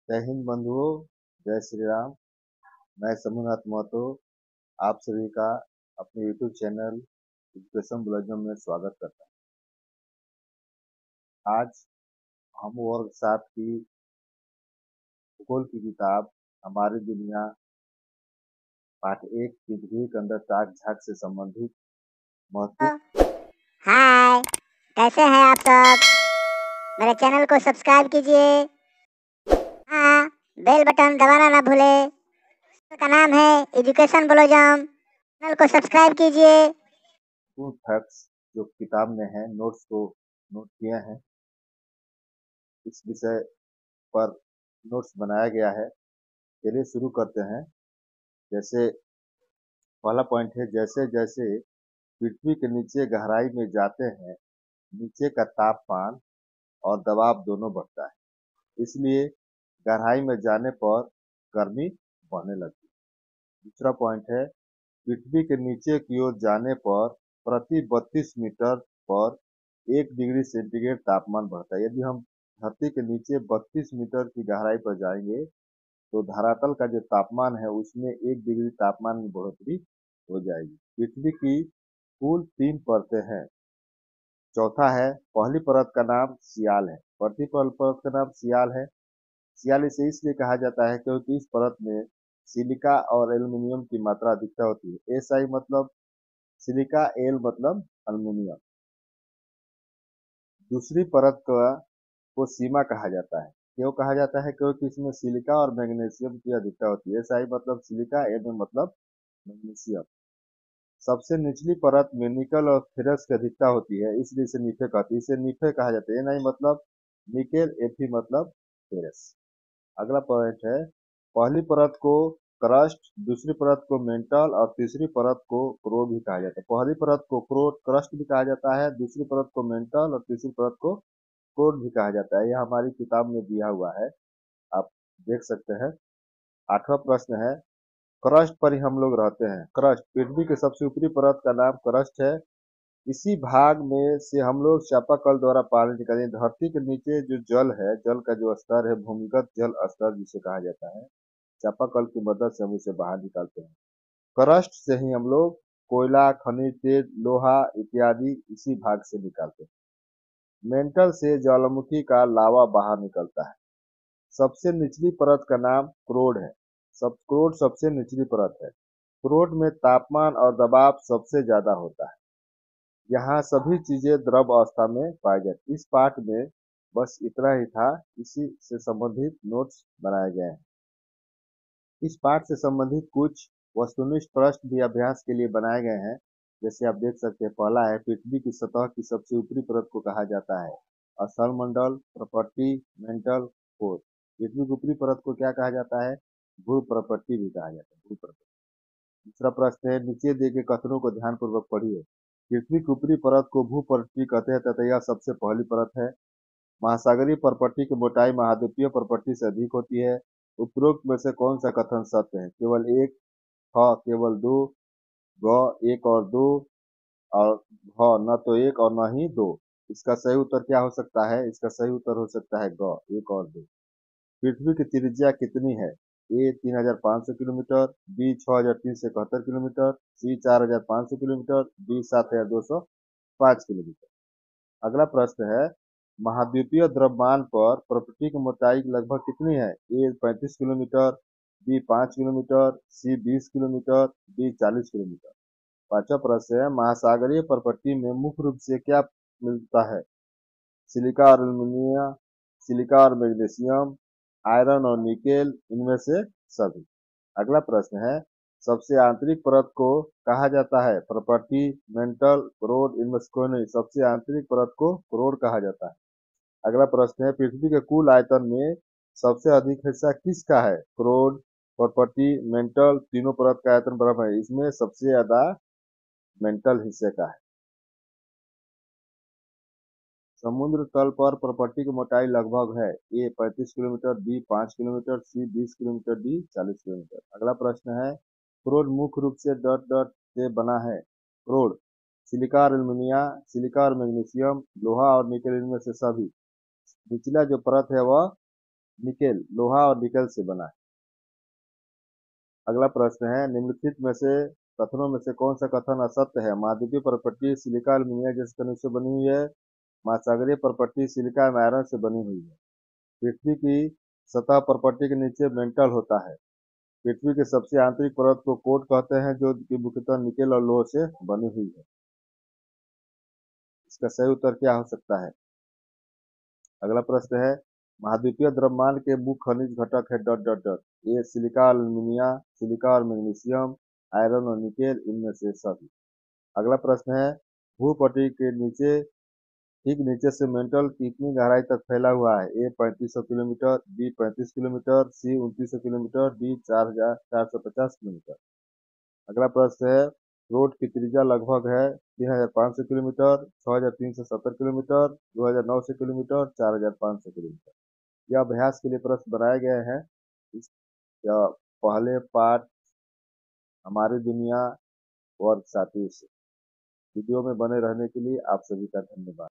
जय हिंद बंधुओं। जय श्री राम। मैं समूहनाथ महतो आप सभी का अपने यूट्यूब चैनल एजुकेशन बुलेटिन में स्वागत करता हूँ। आज हम वर्ग 7 की भूगोल की किताब हमारी दुनिया पाठ 1 पृथ्वी के अंदर ताक झाक से संबंधित महत्वपूर्ण। हाय, कैसे हैं आप सब? मेरे चैनल को सब्सक्राइब कीजिए। हाँ, बेल बटन दबाना ना भूले। का नाम है एजुकेशन ब्लॉजम। चैनल को सब्सक्राइब कीजिए। फैक्ट्स जो किताब में है, नोट्स को नोट किए हैं, इस विषय पर नोट्स बनाया गया है। चलिए शुरू करते हैं। जैसे पहला पॉइंट है, जैसे जैसे पृथ्वी के नीचे गहराई में जाते हैं, नीचे का तापमान और दबाव दोनों बढ़ता है, इसलिए गहराई में जाने पर गर्मी बढ़ने लगती है। दूसरा पॉइंट है, पृथ्वी के नीचे की ओर जाने पर प्रति 32 मीटर पर 1 डिग्री सेंटीग्रेड तापमान बढ़ता है। यदि हम धरती के नीचे 32 मीटर की गहराई पर जाएंगे तो धरातल का जो तापमान है उसमें 1 डिग्री तापमान में बढ़ोतरी हो जाएगी। पृथ्वी की कुल 3 परतें हैं। चौथा है, पहली परत का नाम सियाल है। पृथ्वी परत का नाम सियाल है। सियाल इसे इसलिए कहा जाता है क्योंकि इस परत में सिलिका और एल्यूमीनियम की मात्रा अधिकता होती है। एसआई मतलब सिलिका, एल मतलब एल्यूमीनियम। दूसरी परत को सीमा कहा जाता है। क्यों कहा जाता है? क्योंकि इसमें सिलिका और मैग्नीशियम की अधिकता होती है। एसआई मतलब सिलिका, एम मतलब मैग्नीशियम। सबसे निचली परत में निकल और फेरस की अधिकता होती है, इसलिए इसे नीफे कहते हैं। इसे नीफे कहा जाता है। नहीं मतलब निकेल, एफी मतलब फेरस। अगला पॉइंट है, पहली परत को क्रस्ट, दूसरी परत को मेंटल और तीसरी परत को क्रोड भी कहा जाता है। पहली परत को क्रस्ट भी कहा जाता है, दूसरी परत को मेंटल और तीसरी परत को क्रोड भी कहा जाता है। यह हमारी किताब में दिया हुआ है, आप देख सकते हैं। 8वां प्रश्न है, क्रस्ट पर ही हम लोग रहते हैं। क्रस्ट पृथ्वी के सबसे ऊपरी परत का नाम क्रस्ट है। इसी भाग में से हम लोग चापाकल द्वारा पानी निकालते हैं। धरती के नीचे जो जल है, जल का जो स्तर है, भूमिगत जल स्तर जिसे कहा जाता है, चापाकल की मदद से हम उसे बाहर निकालते हैं। क्रस्ट से ही हम लोग कोयला, खनिज तेल, लोहा इत्यादि इसी भाग से निकालते हैं। मेंटल से ज्वालामुखी का लावा बाहर निकलता है। सबसे निचली परत का नाम क्रोड है। क्रोड सबसे निचली परत है। क्रोड में तापमान और दबाव सबसे ज्यादा होता है। यहाँ सभी चीजें द्रव अवस्था में पाई जाती। इस पाठ में बस इतना ही था। इसी से संबंधित नोट्स बनाए गए हैं। इस पाठ से संबंधित कुछ वस्तुनिष्ठ प्रश्न भी अभ्यास के लिए बनाए गए हैं। जैसे आप देख सकते हैं, पहला है, पृथ्वी की सतह की सबसे ऊपरी परत को कहा जाता है स्थलमंडल, प्रॉपर्टी, मेंटल, कोर। पृथ्वी की ऊपरी परत को क्या कहा जाता है? भू प्रॉपर्टी भी कहा जाता है, भू प्रॉपर्टी। दूसरा प्रश्न है, नीचे दिए गए कथनों को ध्यानपूर्वक पढ़िए। पृथ्वी की ऊपरी परत को भू प्रॉपर्टी कहते हैं तथा यह सबसे पहली परत है। महासागरीय प्रॉपर्टी की मोटाई महाद्वीपीय प्रॉपर्टी से अधिक होती है। उपरोक्त में से कौन सा कथन सत्य है? केवल एक, ख केवल दो, ग एक और दो, और ह न तो एक और न ही दो। इसका सही उत्तर क्या हो सकता है? इसका सही उत्तर हो सकता है ग, एक और दो। पृथ्वी की त्रिज्या कितनी है? ए 3500 किलोमीटर, बी 6371 किलोमीटर, सी 4500 किलोमीटर, डी 7205 किलोमीटर। अगला प्रश्न है, महाद्वीपीय द्रव्यमान पर प्रॉपर्टी की मोटाई लगभग कितनी है? ए 35 किलोमीटर, बी 5 किलोमीटर, सी 20 किलोमीटर, डी 40 किलोमीटर। पांचवा प्रश्न है, महासागरीय प्रॉपर्टी में मुख्य रूप से क्या मिलता है? सिलिका और एल्यूमिनियम, सिलिका और मैग्नीशियम, आयरन और निकेल, इनमें से सभी। अगला प्रश्न है, सबसे आंतरिक परत को कहा जाता है प्रॉपर्टी, मेंटल, क्रोड, इनमें से कोई नहीं। सबसे आंतरिक परत को क्रोड कहा जाता है। अगला प्रश्न है, पृथ्वी के कुल आयतन में सबसे अधिक हिस्सा किसका है? क्रोड, प्रॉपर्टी, मेंटल, तीनों परत का आयतन बराबर है। इसमें सबसे ज्यादा मेंटल हिस्से का है। समुद्र तल पर प्रॉपर्टी की मोटाई लगभग है। ए 35 किलोमीटर, बी 5 किलोमीटर, सी 20 किलोमीटर, डी 40 किलोमीटर। अगला प्रश्न है, क्रोड मुख्य रूप से डॉट डॉट से बना है। क्रोड सिलिका और एल्यूमिनिया, सिलिका और मैग्नीशियम, लोहा और निकेल, इनमें से सभी। निचला जो परत है वह निकेल लोहा और निकल से बना है। अगला प्रश्न है, निम्नलिखित में से कथनों में से कौन सा कथन असत्य है? महाद्वीपीय परपट्टी सिलिका एल्यूमिनियम जैसे खनिज से बनी हुई है। महासागरीय परपट्टी सिलिका एवं आयरन से बनी हुई है। पृथ्वी की सतह परपट्टी के नीचे मेंटल होता है। पृथ्वी के सबसे आंतरिक परत को कोर कहते हैं, जो कि मुख्यतः निकेल और लोह से बनी हुई है। इसका सही उत्तर क्या हो सकता है? अगला प्रश्न है, महाद्वीपीय द्रव्यमान के मुख्य खनिज घटक है डॉट डॉट डॉट। ये सिलिका एल्यूमिनियम, सिलिका और मैग्नीशियम, आयरन और निकेल, इनमें से सभी। अगला प्रश्न है, भूपटल के नीचे ठीक नीचे से मेंटल कितनी गहराई तक फैला हुआ है? ए 3500 किलोमीटर, बी 35 किलोमीटर, सी 2900 किलोमीटर, डी 4450 किलोमीटर। अगला प्रश्न है, रोड की त्रिज्या लगभग है 3500 किलोमीटर, 6370 किलोमीटर, 2900 किलोमीटर, 4500 किलोमीटर। यह अभ्यास के लिए प्रश्न बनाए गए हैं। इस यह पहले पार्ट हमारी दुनिया वर्ग साथी से वीडियो में बने रहने के लिए आप सभी का धन्यवाद।